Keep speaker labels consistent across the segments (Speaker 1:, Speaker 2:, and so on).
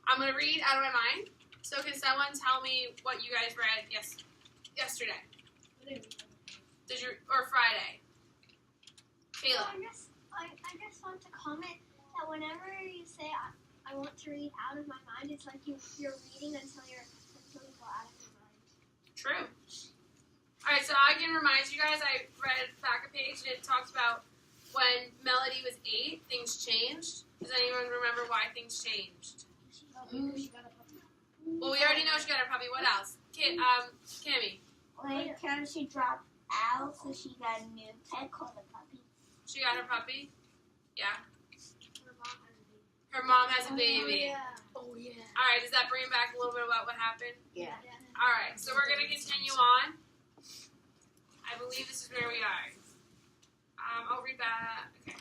Speaker 1: I'm going to read out of my mind. So can someone tell me what you guys read yesterday? Did you, or Friday? Kayla.
Speaker 2: I just want to comment that whenever you say I want to read out of my mind, it's like you're reading until you go out of your mind.
Speaker 1: True. Alright, so I can remind you guys, I read back a page and it talks about when Melody was 8, things changed. Does anyone remember why things changed?
Speaker 2: She got a puppy.
Speaker 1: Well, we already know she got her puppy. What else? Cammy.
Speaker 3: Like, she dropped out, so she got a new pet called a puppy.
Speaker 1: She got her puppy? Yeah.
Speaker 2: Her mom has a
Speaker 1: Her mom has a baby.
Speaker 2: baby. Oh, yeah.
Speaker 1: Alright, does that bring back a little bit about what happened?
Speaker 3: Yeah.
Speaker 1: Alright, so we're going to continue on. I believe this is where we are. I'll read that. Okay.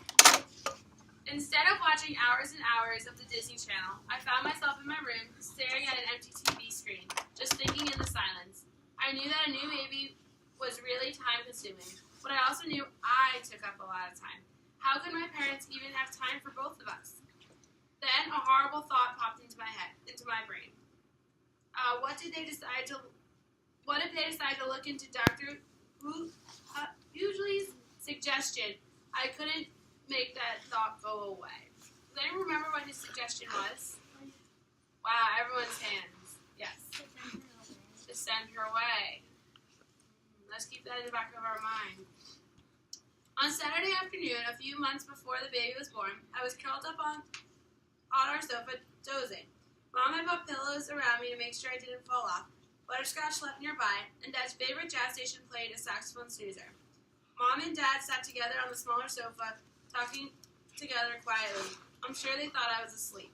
Speaker 1: Instead of watching hours and hours of the Disney Channel, I found myself in my room staring at an empty TV screen, just thinking in the silence. I knew that a new baby was really time-consuming, but I also knew I took up a lot of time. How could my parents even have time for both of us? Then a horrible thought popped into my brain. What if they decide to look into Dr. Hughley's suggestion? I couldn't make that thought go away. Does anyone remember what his suggestion was? Wow, everyone's hands. Yes. To send her away. Let's keep that in the back of our mind. On Saturday afternoon, a few months before the baby was born, I was curled up on our sofa, dozing. Mom had put pillows around me to make sure I didn't fall off. Butterscotch slept nearby, and Dad's favorite jazz station played a saxophone snoozer. Mom and Dad sat together on the smaller sofa, talking together quietly. I'm sure they thought I was asleep.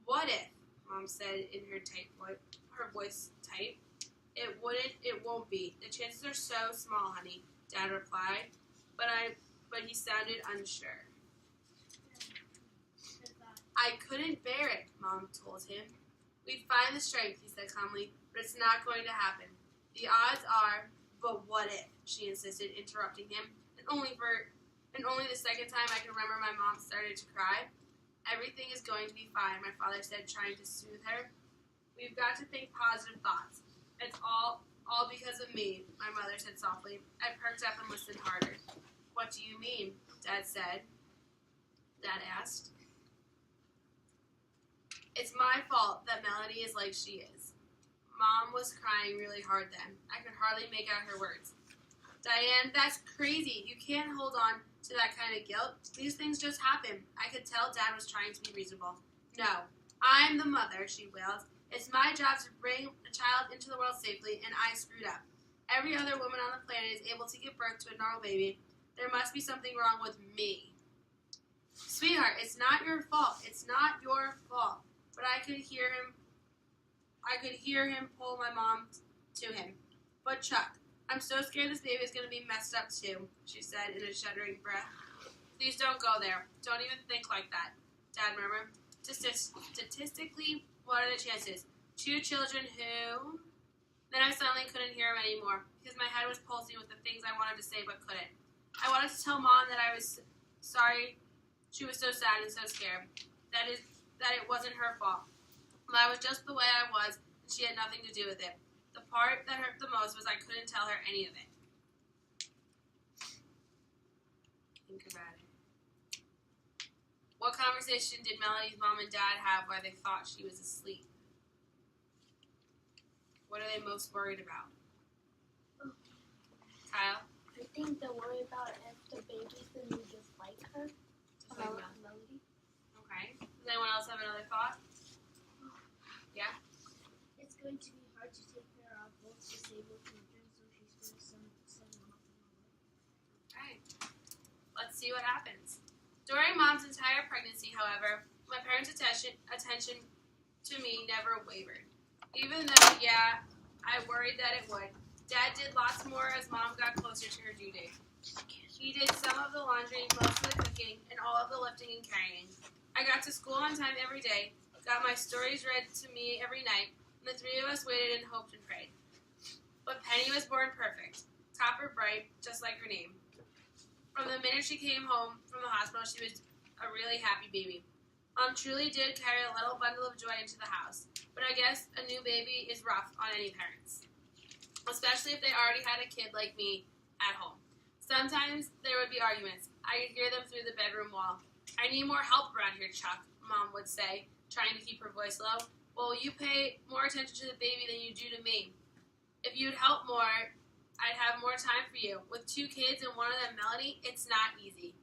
Speaker 1: What if, Mom said in her voice tight. It won't be. The chances are so small, honey, Dad replied, but he sounded unsure. I couldn't bear it, Mom told him. We'd find the strength, he said calmly, but it's not going to happen. The odds are, but what if, she insisted, interrupting him, and only the second time I can remember my mom started to cry. Everything is going to be fine, my father said, trying to soothe her. We've got to think positive thoughts. It's all because of me, my mother said softly. I perked up and listened harder. What do you mean? Dad asked. It's my fault that Melody is like she is. Mom was crying really hard then. I could hardly make out her words. Diane, that's crazy. You can't hold on to that kind of guilt. These things just happen. I could tell Dad was trying to be reasonable. No, I'm the mother, she wailed. It's my job to bring a child into the world safely, and I screwed up. Every other woman on the planet is able to give birth to a normal baby. There must be something wrong with me. Sweetheart, it's not your fault. It's not your fault. But I could hear him pull my mom to him. But Chuck, I'm so scared this baby is going to be messed up too, she said in a shuddering breath. Please don't go there. Don't even think like that, Dad murmured. Statistically, what are the chances? 2 children who... Then I suddenly couldn't hear him anymore because my head was pulsing with the things I wanted to say but couldn't. I wanted to tell Mom that I was sorry she was so sad and so scared. That it wasn't her fault. But I was just the way I was, and she had nothing to do with it. The part that hurt the most was I couldn't tell her any of it. Think about it. What conversation did Melody's mom and dad have where they thought she was asleep? What are they most worried about? Kyle?
Speaker 2: I think they're worried about if the baby's going to be just like her.
Speaker 1: Just like
Speaker 2: Melody.
Speaker 1: Okay. Does anyone else have another thought? Yeah?
Speaker 2: It's going to be hard to take care of both disabled children, so she's going to send them off.
Speaker 1: Okay. Let's see what happens. During Mom's entire pregnancy, however, my parents' attention to me never wavered. Even though, yeah, I worried that it would. Dad did lots more as Mom got closer to her due date. He did some of the laundry, most of the cooking, and all of the lifting and carrying. I got to school on time every day, got my stories read to me every night, and the 3 of us waited and hoped and prayed. But Penny was born perfect, copper bright, just like her name. From the minute she came home from the hospital, she was a really happy baby. Mom truly did carry a little bundle of joy into the house, but I guess a new baby is rough on any parents, especially if they already had a kid like me at home. Sometimes there would be arguments. I could hear them through the bedroom wall. I need more help around here, Chuck, Mom would say, trying to keep her voice low. Well, you pay more attention to the baby than you do to me. If you'd help more, I'd have more time for you. With 2 kids and one of them Melanie, it's not easy.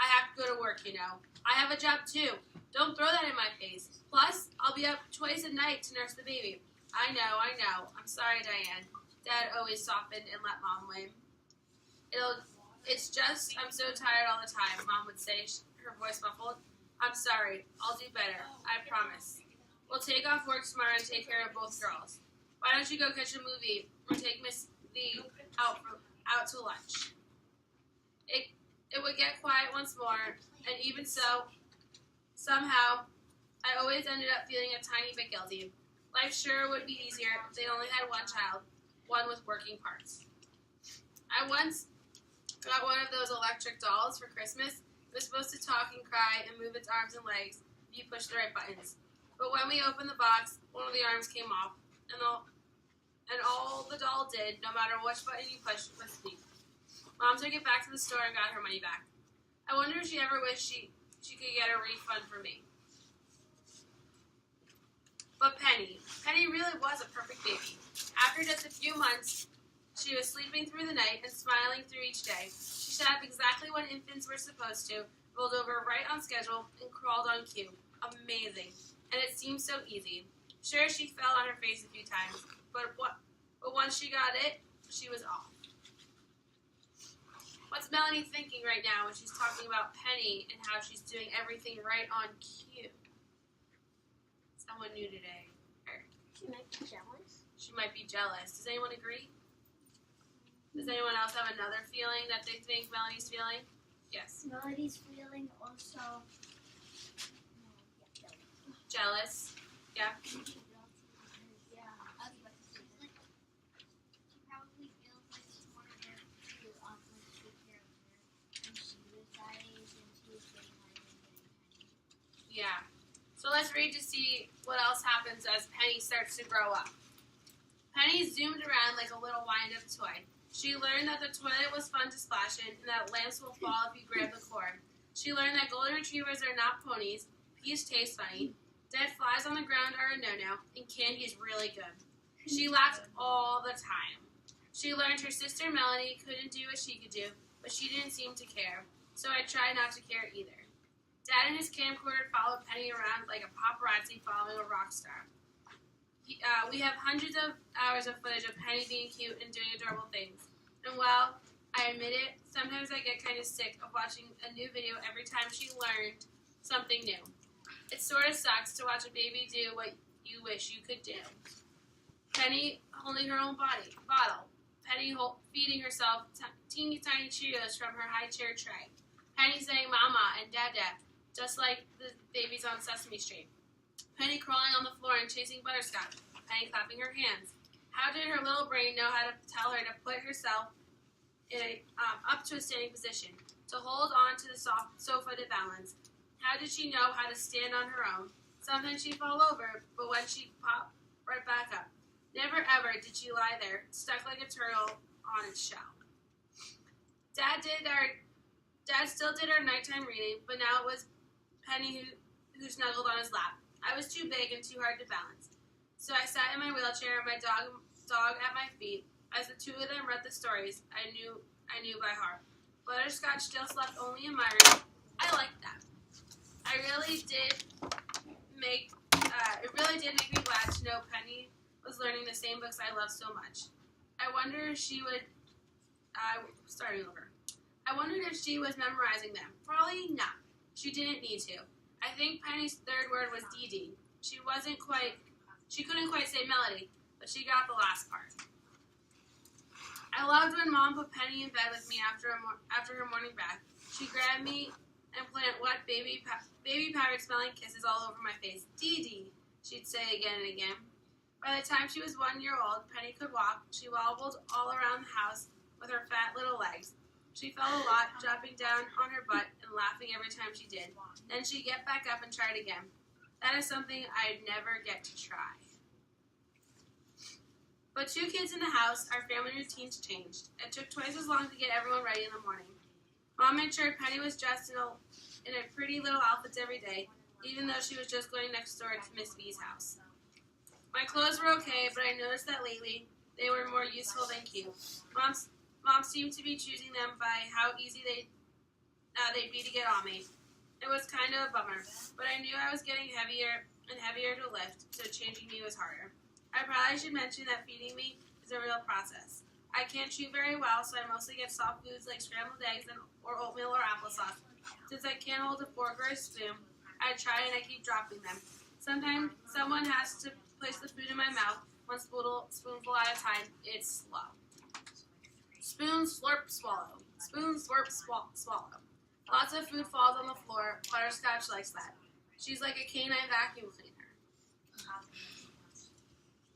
Speaker 1: I have to go to work, you know. I have a job too. Don't throw that in my face. Plus, I'll be up twice a night to nurse the baby. I know. I'm sorry, Diane. Dad always softened and let Mom win. It's just, I'm so tired all the time, Mom would say, her voice muffled. I'm sorry. I'll do better. I promise. We'll take off work tomorrow and take care of both girls. Why don't you go catch a movie or take Miss Lee out to lunch? It would get quiet once more, and even so, somehow, I always ended up feeling a tiny bit guilty. Life sure would be easier if they only had one child, one with working parts. I once got one of those electric dolls for Christmas. It was supposed to talk and cry and move its arms and legs if you pushed the right buttons. But when we opened the box, one of the arms came off, and all the doll did, no matter which button you pushed, was speak. Mom took it back to the store and got her money back. I wonder if she ever wished she could get a refund from me. But Penny really was a perfect baby. After just a few months, she was sleeping through the night and smiling through each day. She sat up exactly when infants were supposed to, rolled over right on schedule, and crawled on cue. Amazing. And it seemed so easy. Sure, she fell on her face a few times, but once she got it, she was off. What's Melanie thinking right now when she's talking about Penny and how she's doing everything right on cue? Someone new today.
Speaker 2: She might be jealous.
Speaker 1: She might be jealous. Does anyone agree? Does anyone else have another feeling that they think Melanie's feeling? Yes.
Speaker 2: Melody's feeling also
Speaker 1: Jealous. Yeah.
Speaker 2: Yeah. I was about to say that. She probably feels like it's more fair to also take care of her. And she was that age and she was getting older and getting tiny.
Speaker 1: Yeah. So let's read to see what else happens as Penny starts to grow up. Penny zoomed around like a little wind-up toy. She learned that the toilet was fun to splash in and that lamps will fall if you grab the cord. She learned that golden retrievers are not ponies, peas taste funny, dead flies on the ground are a no-no, and candy is really good. She laughed all the time. She learned her sister Melanie couldn't do what she could do, but she didn't seem to care, so I tried not to care either. Dad and his camcorder followed Penny around like a paparazzi following a rock star. We have hundreds of hours of footage of Penny being cute and doing adorable things. And while I admit it, sometimes I get kind of sick of watching a new video every time she learned something new. It sort of sucks to watch a baby do what you wish you could do. Penny holding her own bottle. Penny feeding herself teeny tiny Cheerios from her high chair tray. Penny saying mama and dada, just like the babies on Sesame Street. Penny crawling on the floor and chasing butterscotch. Penny clapping her hands. How did her little brain know how to tell her to put herself up to a standing position, to hold on to the soft sofa to balance? How did she know how to stand on her own? Sometimes she'd fall over, but when she'd pop right back up. Never ever did she lie there, stuck like a turtle on its shell. Dad still did our nighttime reading, but now it was Penny who snuggled on his lap. I was too big and too hard to balance. So I sat in my wheelchair and my dog at my feet. As the two of them read the stories, I knew by heart. Butterscotch still slept only in my room. I liked that. It really did make me glad to know Penny was learning the same books I love so much. I wondered if she was memorizing them. Probably not. She didn't need to. I think Penny's third word was Dee. She couldn't quite say melody, but she got the last part. I loved when Mom put Penny in bed with me after her morning bath. She grabbed me and planted wet baby powder smelling kisses all over my face. Dee, she'd say again and again. By the time she was 1 year old, Penny could walk. She wobbled all around the house with her fat little legs. She fell a lot, dropping down on her butt and laughing every time she did. Then she'd get back up and try it again. That is something I'd never get to try. But 2 kids in the house, our family routines changed. It took twice as long to get everyone ready in the morning. Mom made sure Penny was dressed in a pretty little outfits every day, even though she was just going next door to Miss B's house. My clothes were okay, but I noticed that lately they were more useful than cute. Mom seemed to be choosing them by how easy they'd be to get on me. It was kind of a bummer, but I knew I was getting heavier and heavier to lift, so changing me was harder. I probably should mention that feeding me is a real process. I can't chew very well, so I mostly get soft foods like scrambled eggs or oatmeal or applesauce. Since I can't hold a fork or a spoon, I try and I keep dropping them. Sometimes someone has to place the food in my mouth, one spoonful at a time. It's slow. Spoon, slurp, swallow. Spoon, slurp, swallow. Lots of food falls on the floor. Butterscotch likes that. She's like a canine vacuum cleaner.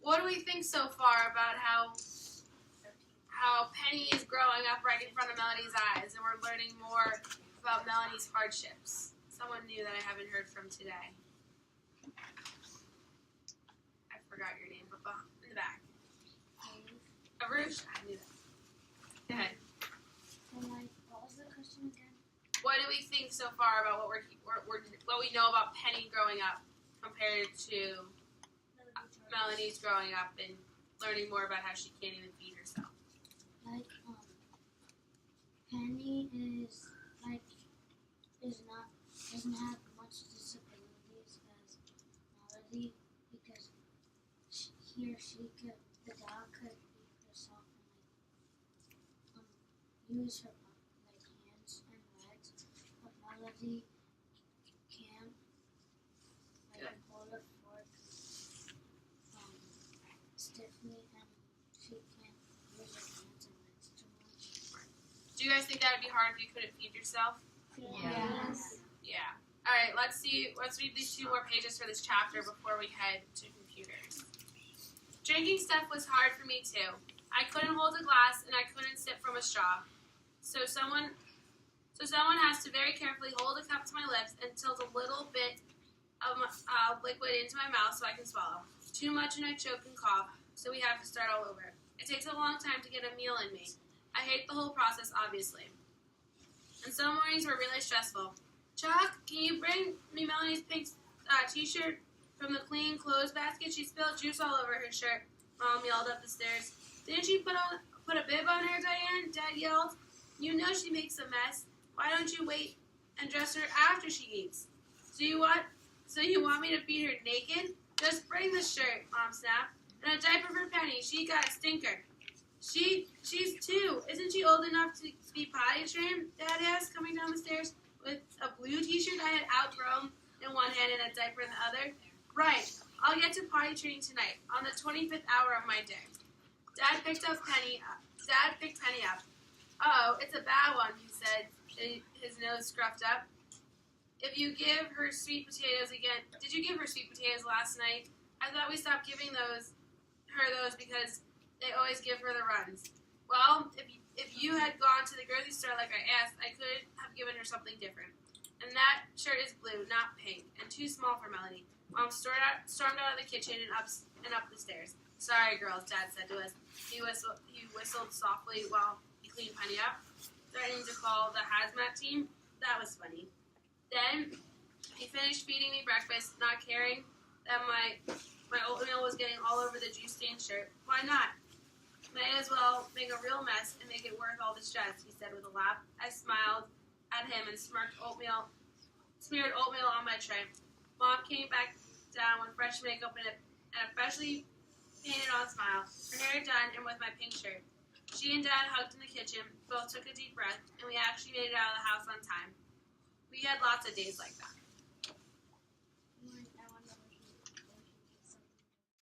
Speaker 1: What do we think so far about how Penny is growing up right in front of Melody's eyes, and we're learning more about Melody's hardships? Someone new that I haven't heard from today. I forgot your name, but in the back. Arush? I knew that. Go ahead.
Speaker 2: What was the question again?
Speaker 1: What do we think so far about what we know about Penny growing up compared to Melanie's growing up and learning more about how she can't even feed herself?
Speaker 2: Penny doesn't have much disabilities as Melody, because the dog could eat herself and use her hands and legs, but Melody can't hold a fork stiffly, and she can't use her hands and legs too much.
Speaker 1: Do you guys think that would be hard if you couldn't feed yourself?
Speaker 2: Yes.
Speaker 1: Yeah. All right, let's read these 2 more pages for this chapter before we head to computers. Drinking stuff was hard for me too. I couldn't hold a glass and I couldn't sip from a straw. So someone has to very carefully hold a cup to my lips and tilt a little bit of liquid into my mouth so I can swallow. Too much and I choke and cough, so we have to start all over. It takes a long time to get a meal in me. I hate the whole process, obviously. And some mornings were really stressful. Chuck, can you bring me Melanie's pink t-shirt from the clean clothes basket? She spilled juice all over her shirt. Mom yelled up the stairs. Didn't she put a bib on her, Diane? Dad yelled. You know she makes a mess. Why don't you wait and dress her after she eats? So you want me to feed her naked? Just bring the shirt, Mom snapped. And a diaper for Penny. She got a stinker. She's 2. Isn't she old enough to be potty trained? Dad asked, coming down the stairs with a blue t-shirt I had outgrown in one hand and a diaper in the other. Right. I'll get to potty training tonight, on the 25th hour of my day. Dad picked Penny up. Uh-oh, it's a bad one, he said, his nose scruffed up. If you give her sweet potatoes again, did you give her sweet potatoes last night? I thought we stopped giving her those because they always give her the runs. Well, if you had gone to the grocery store like I asked, I could have given her something different. And that shirt is blue, not pink, and too small for Melody. Mom stormed out of the kitchen and up the stairs. Sorry, girls, Dad said to us. He whistled softly while he cleaned Penny up, threatening to call the hazmat team. That was funny. Then he finished feeding me breakfast, not caring that my oatmeal was getting all over the juice-stained shirt. Why not? May as well make a real mess and make it worth all the stress, he said with a laugh. I smiled at him and smeared oatmeal on my tray. Mom came back down with fresh makeup and a freshly painted on smile, her hair done and with my pink shirt. She and Dad hugged in the kitchen, both took a deep breath, and we actually made it out of the house on time. We had lots of days like that.